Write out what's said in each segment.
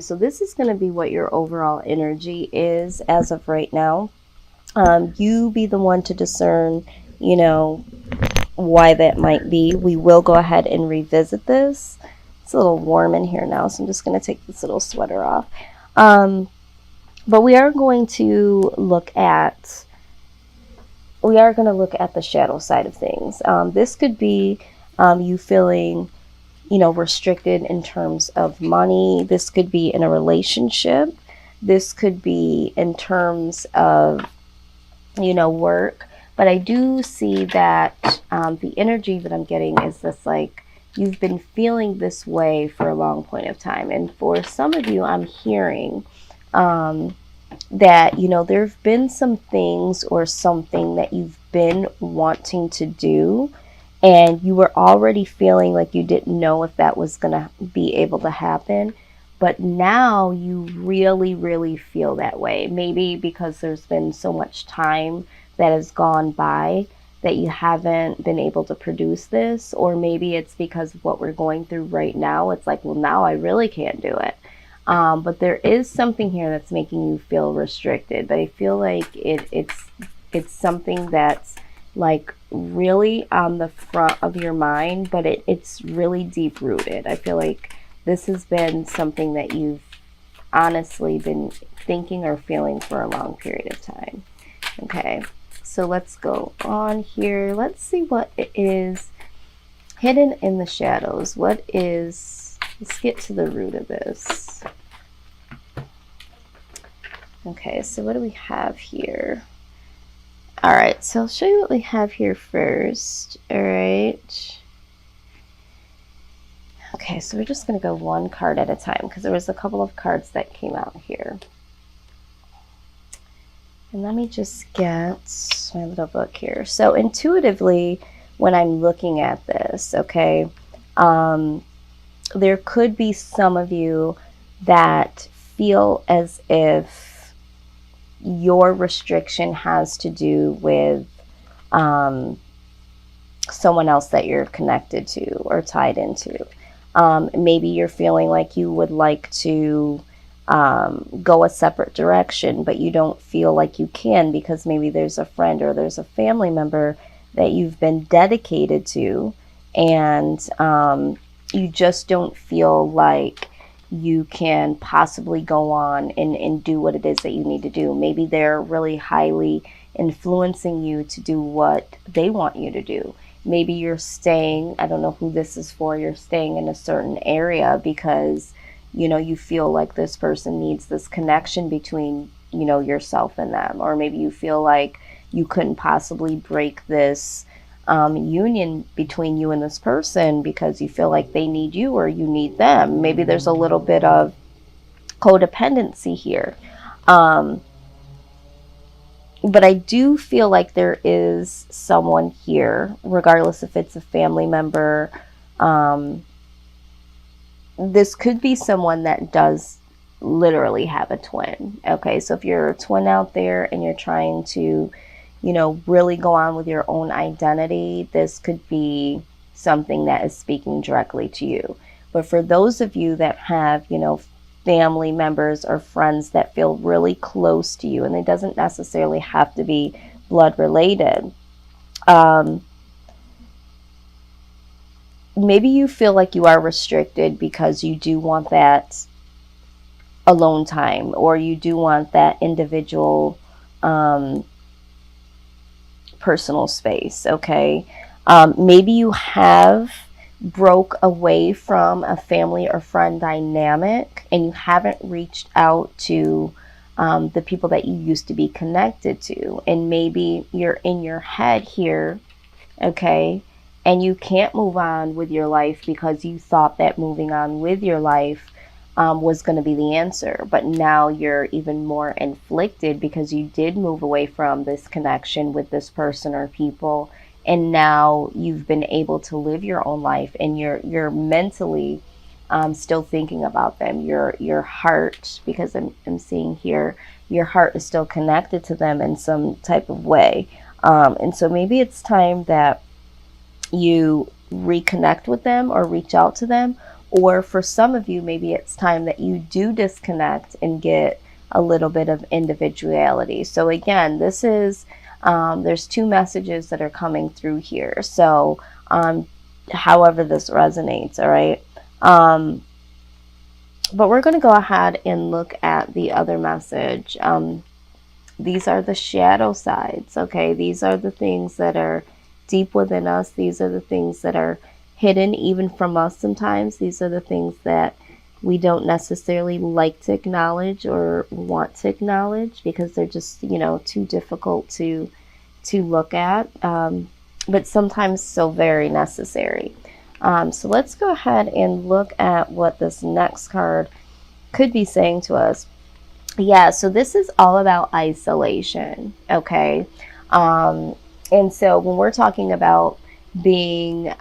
So this is going to be what your overall energy is as of right now. You be the one to discern, you know, why that might be. We will go ahead and revisit this. It's a little warm in here now, so I'm just going to take this little sweater off. But we are going to look at the shadow side of things. This could be you feeling, restricted in terms of money. This could be in a relationship. This could be in terms of, work. But I do see that the energy that I'm getting is this, like, you've been feeling this way for a long point of time. And for some of you, I'm hearing that, there have been some things or something that you've been wanting to do, and you were already feeling like you didn't know if that was going to be able to happen. But now you really, really feel that way. Maybe because there's been so much time that has gone by that you haven't been able to produce this, or maybe it's because of what we're going through right now. It's like, well, now I really can't do it. But there is something here that's making you feel restricted. But I feel like it's something that's like really on the front of your mind, but it's really deep rooted. I feel like this has been something that you've honestly been thinking or feeling for a long period of time. Okay, so let's go on here. Let's see what it is hidden in the shadows. Let's get to the root of this. Okay, so what do we have here? All right, so I'll show you what we have here first. All right. Okay, so we're just going to go one card at a time because there was a couple of cards that came out here. And let me just get my little book here. So intuitively, when I'm looking at this, okay, there could be some of you that feel as if your restriction has to do with someone else that you're connected to or tied into. Maybe you're feeling like you would like to go a separate direction, but you don't feel like you can because maybe there's a friend or there's a family member that you've been dedicated to, and you just don't feel like you can possibly go on and do what it is that you need to do. Maybe they're really highly influencing you to do what they want you to do. Maybe you're staying, I don't know who this is for, you're staying in a certain area because, you feel like this person needs this connection between, yourself and them. Or maybe you feel like you couldn't possibly break this union between you and this person because you feel like they need you or you need them. Maybe there's a little bit of codependency here. But I do feel like there is someone here, regardless if it's a family member. This could be someone that does literally have a twin. Okay, so if you're a twin out there and you're trying to really go on with your own identity, this could be something that is speaking directly to you. But for those of you that have, family members or friends that feel really close to you, and it doesn't necessarily have to be blood related, maybe you feel like you are restricted because you do want that alone time, or you do want that individual personal space. Okay, maybe you have broke away from a family or friend dynamic and you haven't reached out to the people that you used to be connected to, and maybe you're in your head here, okay, and you can't move on with your life because you thought that moving on with your life was going to be the answer. But now you're even more inflicted because you did move away from this connection with this person or people, and now you've been able to live your own life, and you're mentally still thinking about them. Your heart, because I'm seeing here, your heart is still connected to them in some type of way. And so maybe it's time that you reconnect with them or reach out to them, Or for some of you, maybe it's time that you do disconnect and get a little bit of individuality. So again, this is, there's two messages that are coming through here. So however this resonates, all right? But we're going to go ahead and look at the other message. These are the shadow sides, okay? These are the things that are deep within us. These are the things that are hidden even from us sometimes. These are the things that we don't necessarily like to acknowledge or want to acknowledge because they're just, you know, too difficult to look at, but sometimes so very necessary. So let's go ahead and look at what this next card could be saying to us. Yeah, so this is all about isolation, okay? And so when we're talking about being,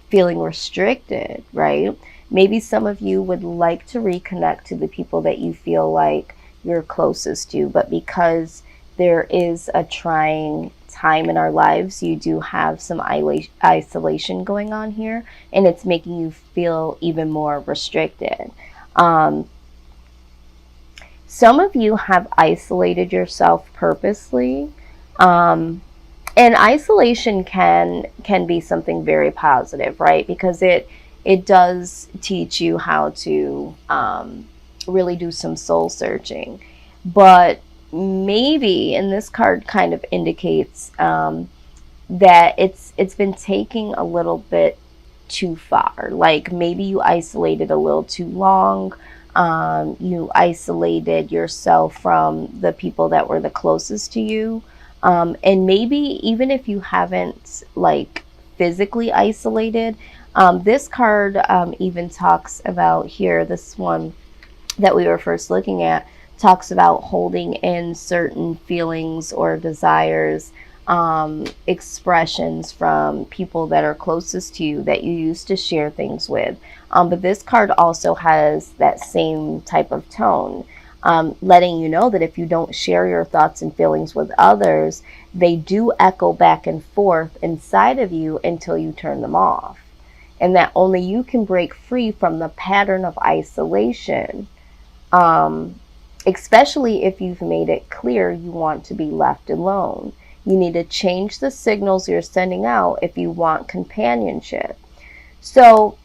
feeling restricted, right? Maybe some of you would like to reconnect to the people that you feel like you're closest to, but because there is a trying time in our lives, you do have some isolation going on here, and it's making you feel even more restricted. Some of you have isolated yourself purposely. And isolation can be something very positive, right? Because it does teach you how to really do some soul searching. But maybe, and this card kind of indicates that it's been taking a little bit too far. Like maybe you isolated a little too long. You isolated yourself from the people that were the closest to you. And maybe even if you haven't like physically isolated, this card even talks about here, this one that we were first looking at, talks about holding in certain feelings or desires, expressions from people that are closest to you that you used to share things with. But this card also has that same type of tone, letting you know that if you don't share your thoughts and feelings with others, they do echo back and forth inside of you until you turn them off. And that only you can break free from the pattern of isolation, especially if you've made it clear you want to be left alone. You need to change the signals you're sending out if you want companionship. So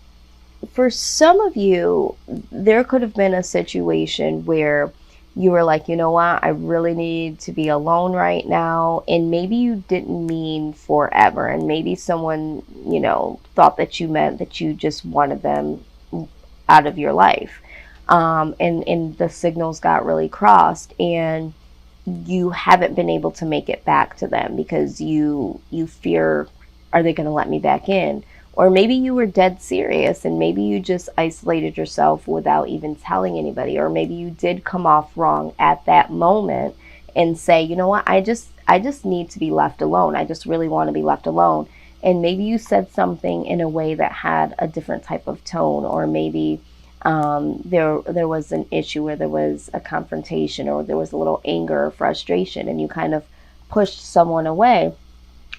for some of you, there could have been a situation where you were like, you know what, I really need to be alone right now. And maybe you didn't mean forever. And maybe someone, you know, thought that you meant that you just wanted them out of your life. And the signals got really crossed, and you haven't been able to make it back to them because you fear, are they going to let me back in? Or maybe you were dead serious and maybe you just isolated yourself without even telling anybody. Or maybe you did come off wrong at that moment and say, you know what, I just need to be left alone. I just really want to be left alone. And maybe you said something in a way that had a different type of tone, or maybe there was an issue where there was a confrontation, or there was a little anger or frustration, and you kind of pushed someone away,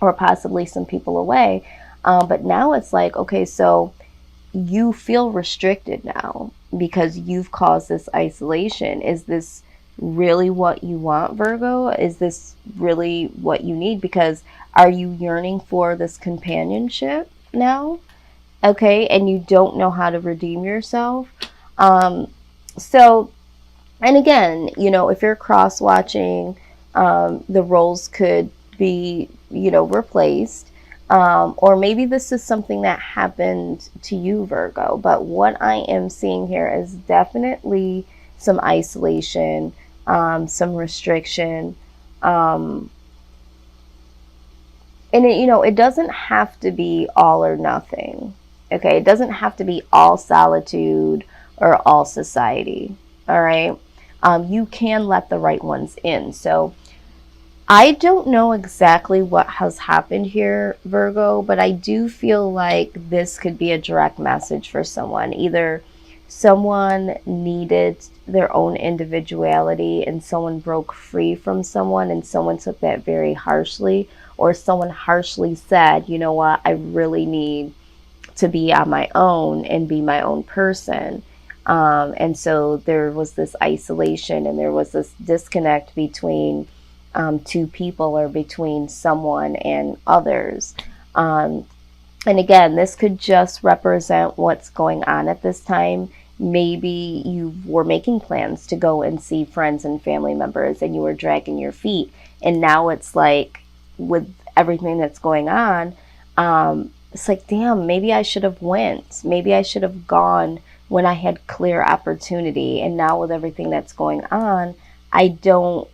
or possibly some people away. But now it's like, okay, so you feel restricted now because you've caused this isolation. Is this really what you want, Virgo? Is this really what you need? Because are you yearning for this companionship now? Okay, and you don't know how to redeem yourself. So, and again, you know, if you're cross watching, the roles could be, you know, replaced. Or maybe this is something that happened to you, Virgo. But what I am seeing here is definitely some isolation, some restriction. And it, you know, it doesn't have to be all or nothing. Okay, it doesn't have to be all solitude or all society. All right, you can let the right ones in. So I don't know exactly what has happened here, Virgo, but I do feel like this could be a direct message for someone. Either someone needed their own individuality and someone broke free from someone and someone took that very harshly, or someone harshly said, you know what, I really need to be on my own and be my own person. And so there was this isolation and there was this disconnect between two people or between someone and others. And again, this could just represent what's going on at this time. Maybe you were making plans to go and see friends and family members and you were dragging your feet. And now it's like, with everything that's going on, it's like, damn, maybe I should have went. Maybe I should have gone when I had clear opportunity. And now with everything that's going on, I don't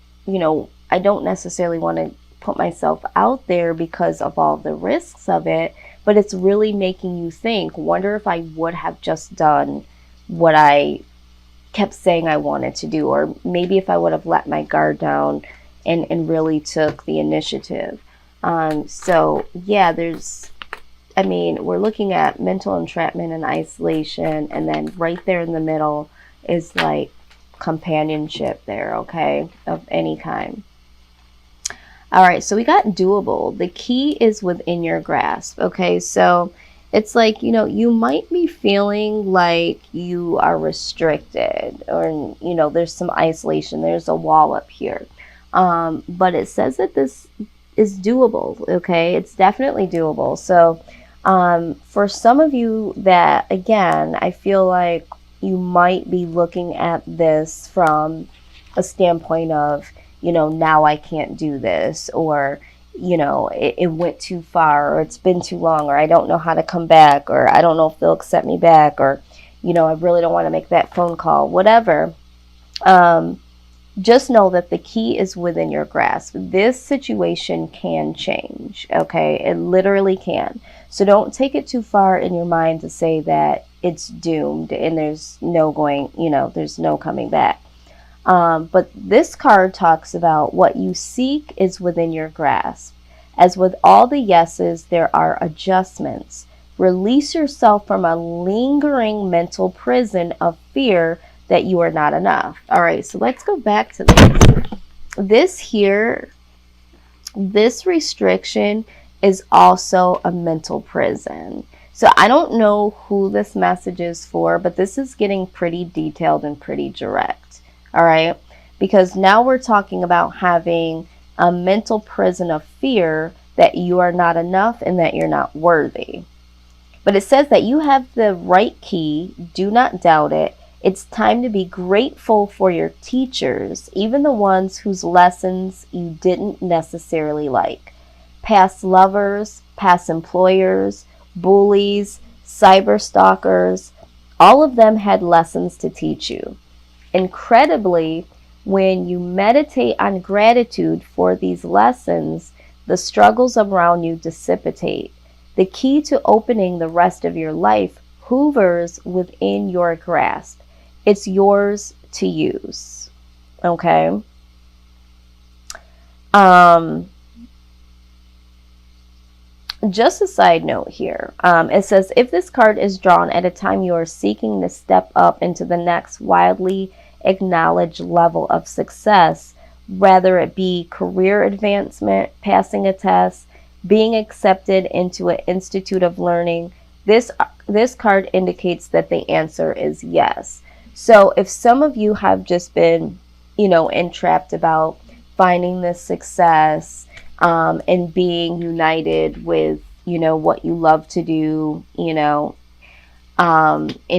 necessarily want to put myself out there because of all the risks of it. But it's really making you think, wonder if I would have just done what I kept saying I wanted to do, or maybe if I would have let my guard down and really took the initiative. So yeah, we're looking at mental entrapment and isolation, and then right there in the middle is like companionship there, okay, of any kind. All right, so we got doable. The key is within your grasp, okay? So it's like, you might be feeling like you are restricted, or, there's some isolation. There's a wall up here. But it says that this is doable, okay? It's definitely doable. So for some of you that, again, I feel like you might be looking at this from a standpoint of, now I can't do this, or, it went too far, or it's been too long, or I don't know how to come back, or I don't know if they'll accept me back, or, I really don't want to make that phone call, whatever. Just know that the key is within your grasp. This situation can change, okay? It literally can. So don't take it too far in your mind to say that it's doomed and there's no there's no coming back. But this card talks about what you seek is within your grasp. As with all the yeses, there are adjustments. Release yourself from a lingering mental prison of fear that you are not enough. All right, so let's go back to this. This restriction is also a mental prison. So I don't know who this message is for, but this is getting pretty detailed and pretty direct. All right, because now we're talking about having a mental prison of fear that you are not enough and that you're not worthy. But it says that you have the right key. Do not doubt it. It's time to be grateful for your teachers, even the ones whose lessons you didn't necessarily like. Past lovers, past employers, bullies, cyber stalkers, all of them had lessons to teach you. Incredibly, when you meditate on gratitude for these lessons, the struggles around you dissipate. The key to opening the rest of your life hovers within your grasp. It's yours to use. Okay? Just a side note here. It says, if this card is drawn at a time you are seeking to step up into the next wildly acknowledged level of success, whether it be career advancement, passing a test, being accepted into an institute of learning, this card indicates that the answer is yes. So if some of you have just been, entrapped about finding this success, and being united with, what you love to do, and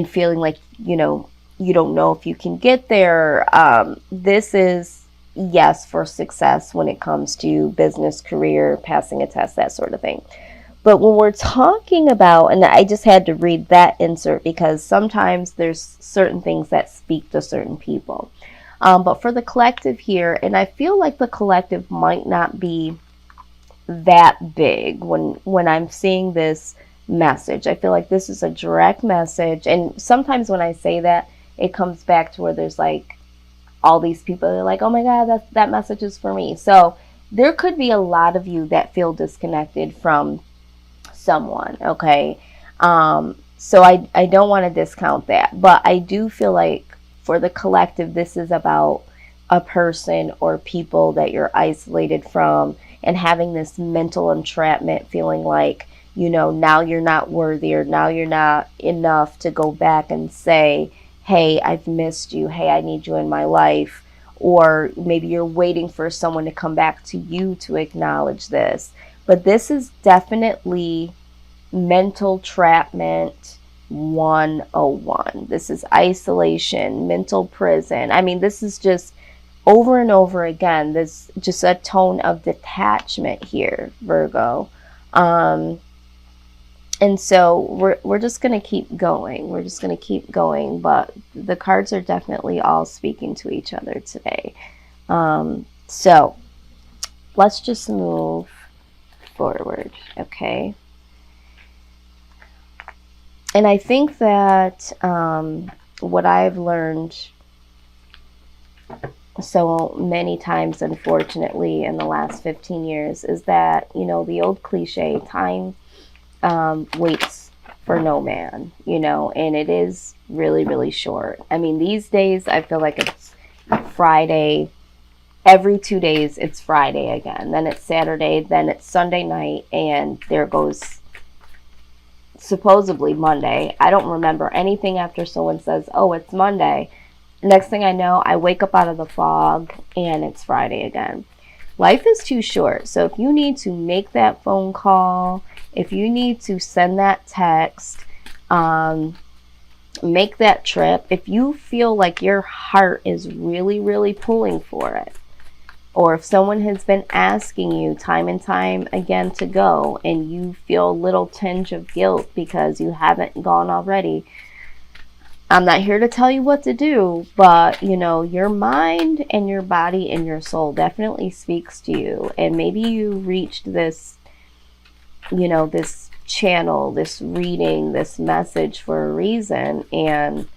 feeling like, you don't know if you can get there. This is yes for success when it comes to business, career, passing a test, that sort of thing. But when we're talking about, and I just had to read that insert because sometimes there's certain things that speak to certain people. But for the collective here, and I feel like the collective might not be that big when I'm seeing this message. I feel like this is a direct message. And sometimes when I say that, it comes back to where there's like all these people that are like, oh my God, that message is for me. So there could be a lot of you that feel disconnected from someone, okay? So I don't want to discount that, but I do feel like for the collective, this is about a person or people that you're isolated from and having this mental entrapment, feeling like you know, now you're not worthy, or now you're not enough to go back and say, hey, I've missed you. Hey, I need you in my life. Or maybe you're waiting for someone to come back to you to acknowledge this. But this is definitely mental trapment 101. This is isolation, mental prison. I mean, this is just over and over again. There's just a tone of detachment here, Virgo. And so we're just going to keep going. We're just going to keep going. But the cards are definitely all speaking to each other today. So let's just move forward, okay? And I think that what I've learned so many times, unfortunately, in the last 15 years is that, you know, the old cliche, time waits for no man, you know, and it is really, really short. I mean, these days, I feel like it's Friday. Every 2 days, it's Friday again. Then it's Saturday. Then it's Sunday night. And there goes supposedly Monday. I don't remember anything after someone says, oh, it's Monday. Next thing I know, I wake up out of the fog and it's Friday again. Life is too short. So if you need to make that phone call, if you need to send that text, make that trip, if you feel like your heart is really, really pulling for it, or if someone has been asking you time and time again to go and you feel a little tinge of guilt because you haven't gone already, I'm not here to tell you what to do, but, you know, your mind and your body and your soul definitely speaks to you. And maybe you reached this, you know, this channel, this reading, this message for a reason. And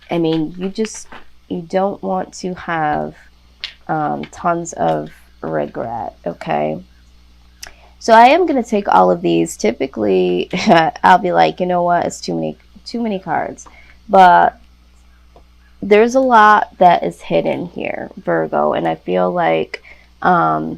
I mean, you don't want to have tons of regret, okay? So I am going to take all of these. Typically, I'll be like, you know what, it's too many cards. But there's a lot that is hidden here, Virgo, and I feel like I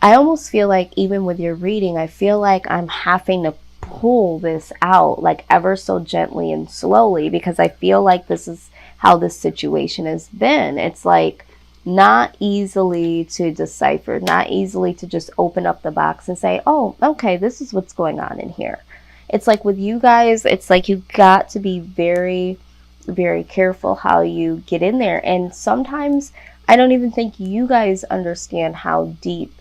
almost feel like even with your reading, I feel like I'm having to pull this out like ever so gently and slowly, because I feel like this is how this situation has been. It's like not easily to decipher, not easily to just open up the box and say, oh, okay, this is what's going on in here. It's like with you guys, it's like you got to be very, very careful how you get in there. And sometimes I don't even think you guys understand how deep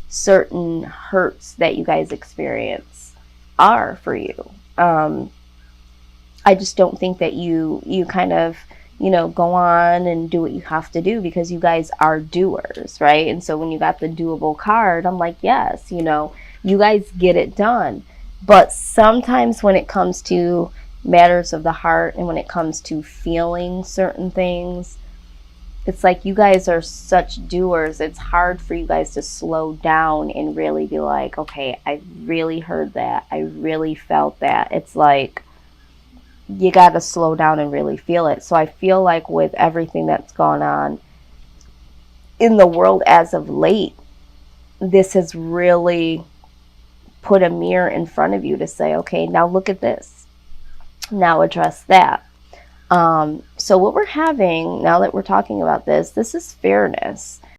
certain hurts that you guys experience are for you. I just don't think that you kind of, you know, go on and do what you have to do, because you guys are doers, right? And so when you got the doable card, I'm like, yes, you know, you guys get it done. But sometimes when it comes to matters of the heart and when it comes to feeling certain things, it's like you guys are such doers. It's hard for you guys to slow down and really be like, okay, I really heard that. I really felt that. It's like you got to slow down and really feel it. So I feel like with everything that's gone on in the world as of late, this has really put a mirror in front of you to say, okay, now look at this. Now address that. So what we're having, now that we're talking about this is fairness.